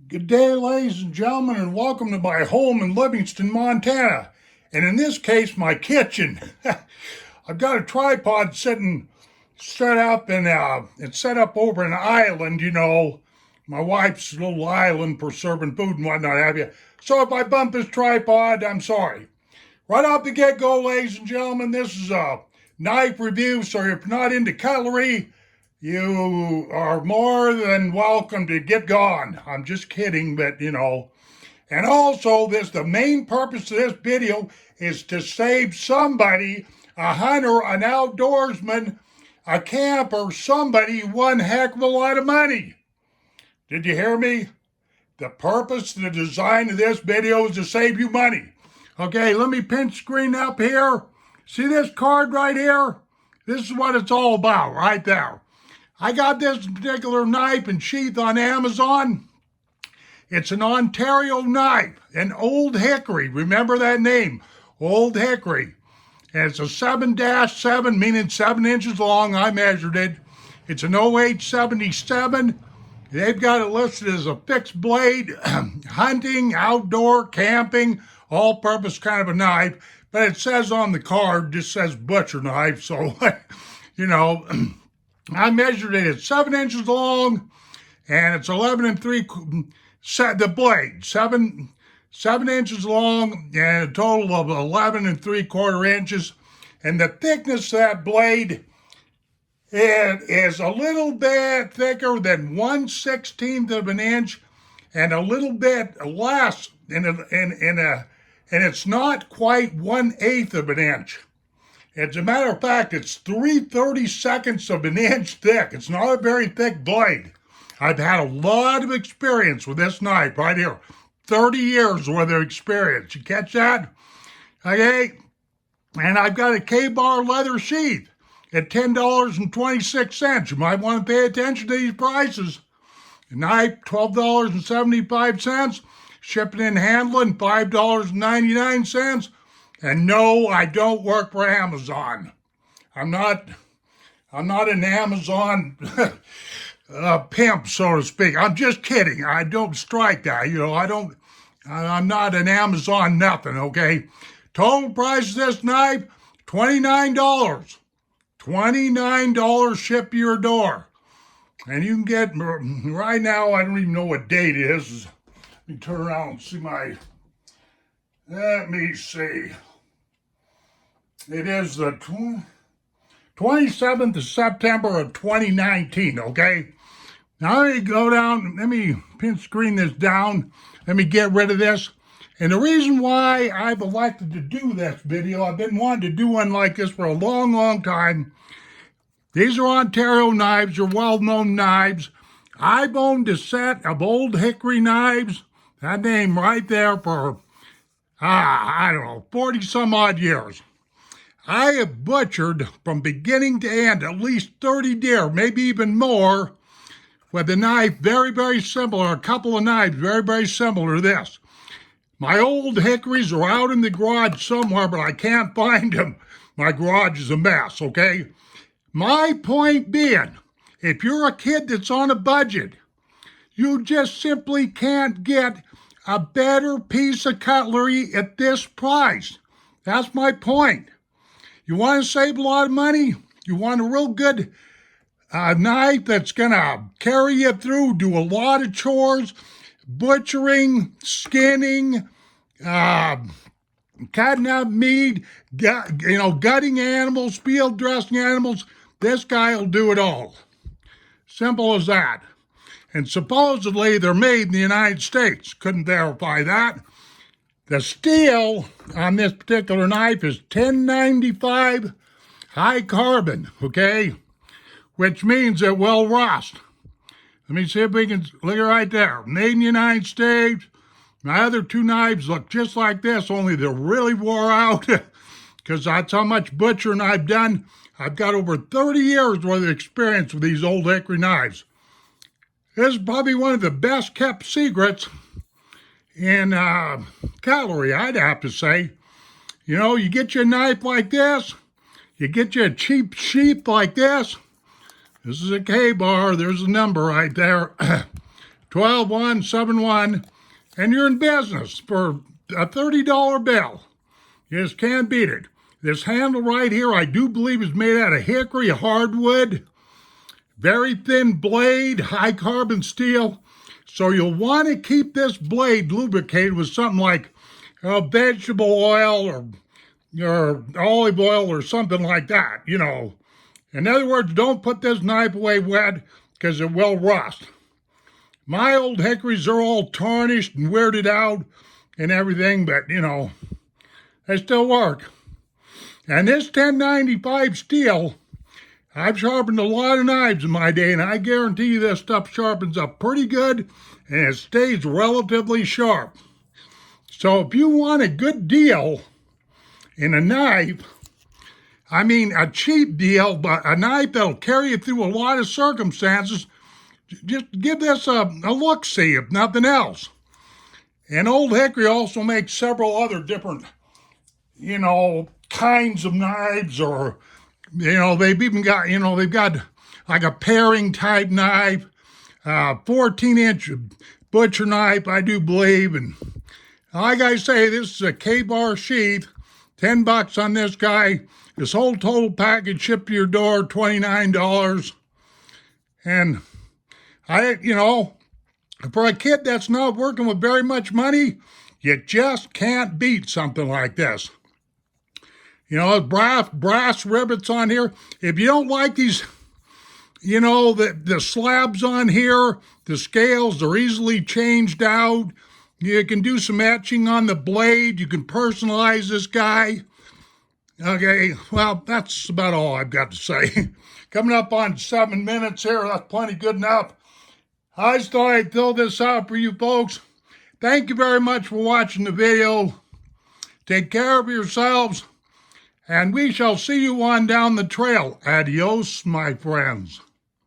Good day, ladies and gentlemen, and welcome to my home in Livingston, Montana. And in this case, my kitchen. I've got a tripod set up, and it's set up over an island, my wife's little island for serving food and whatnot, have you. So if I bump this tripod, I'm sorry. Right off the get-go, ladies and gentlemen, this is a knife review, so if you're not into cutlery, you are more than welcome to get gone. I'm just kidding, but And also, the main purpose of this video is to save somebody, a hunter, an outdoorsman, a camper, somebody one heck of a lot of money. Did you hear me? The purpose, the design of this video is to save you money. Okay, let me pinch screen up here. See this card right here? This is what it's all about right there. I got this particular knife and sheath on Amazon. It's an Ontario knife, an Old Hickory. Remember that name, Old Hickory. And it's a 7-7, meaning 7 inches long. I measured it. It's an 0877. They've got it listed as a fixed blade, hunting, outdoor, camping, all-purpose kind of a knife. But it says on the card, just says butcher knife. So, I measured it at 7 inches long, and it's 11 and 3. The blade 7 inches long, and a total of 11 and 3/4 inches. And the thickness of that blade, it is a little bit thicker than 1/16 of an inch, and a little bit less, and it's not quite 1/8 of an inch. As a matter of fact, it's 3/32 of an inch thick. It's not a very thick blade. I've had a lot of experience with this knife right here. 30 years worth of experience. You catch that? Okay. And I've got a K-bar leather sheath at $10.26. You might want to pay attention to these prices. A knife, $12.75. Shipping and handling, $5.99. And no, I don't work for Amazon. I'm not an Amazon pimp, so to speak. I'm just kidding. I don't strike that. I'm not an Amazon nothing, okay? Total price of this knife, $29. $29 ship to your door. And you can get, right now, I don't even know what date it is. Let me turn around and see let me see. It is the 27th of September of 2019, okay? Now let me go down, let me pinch screen this down. Let me get rid of this. And the reason why I've elected to do this video, I've been wanting to do one like this for a long, long time. These are Ontario knives, they're well-known knives. I've owned a set of Old Hickory knives, that name right there, for, 40 some odd years. I have butchered from beginning to end at least 30 deer, maybe even more, with a knife very, very similar, a couple of knives very, very similar to this. My Old Hickories are out in the garage somewhere, but I can't find them. My garage is a mess, okay? My point being, if you're a kid that's on a budget, you just simply can't get a better piece of cutlery at this price. That's my point. You want to save a lot of money? You want a real good knife that's going to carry you through, do a lot of chores, butchering, skinning, cutting up meat, gutting animals, field dressing animals. This guy will do it all. Simple as that. And supposedly they're made in the United States. Couldn't verify that. The steel on this particular knife is 1095 high carbon, okay? Which means it will rust. Let me see if we can look right there. Made in the United States. My other two knives look just like this, only they're really wore out because that's how much butchering I've done. I've got over 30 years worth of experience with these Old Hickory knives. This is probably one of the best kept secrets in cutlery, I'd have to say. You get you a knife like this, you get you a cheap sheath like this. This is a K-bar, there's a number right there. 12171, and you're in business for a $30 bill. You just can't beat it. This handle right here, I do believe is made out of hickory hardwood. Very thin blade, high carbon steel. So you'll want to keep this blade lubricated with something like vegetable oil or olive oil or something like that, you know. In other words, don't put this knife away wet because it will rust. My old hickories are all tarnished and weirded out and everything, but, you know, they still work. And this 1095 steel, I've sharpened a lot of knives in my day, and I guarantee you this stuff sharpens up pretty good, and it stays relatively sharp. So if you want a good deal in a knife, I mean a cheap deal, but a knife that'll carry you through a lot of circumstances, just give this a look-see, if nothing else. And Old Hickory also makes several other different, you know, kinds of knives, or, you know, they've even got, you know, they've got like a paring type knife, 14-inch butcher knife, I do believe. And like I say, this is a K-bar sheath, $10 on this guy. This whole total package shipped to your door, $29. And you know, for a kid that's not working with very much money, you just can't beat something like this. You know, brass rivets on here. If you don't like these, you know, the slabs on here, the scales are easily changed out. You can do some etching on the blade. You can personalize this guy. Okay, well, that's about all I've got to say. Coming up on 7 minutes here, that's plenty good enough. I just thought I'd throw this out for you folks. Thank you very much for watching the video. Take care of yourselves, and we shall see you on down the trail. Adios, my friends.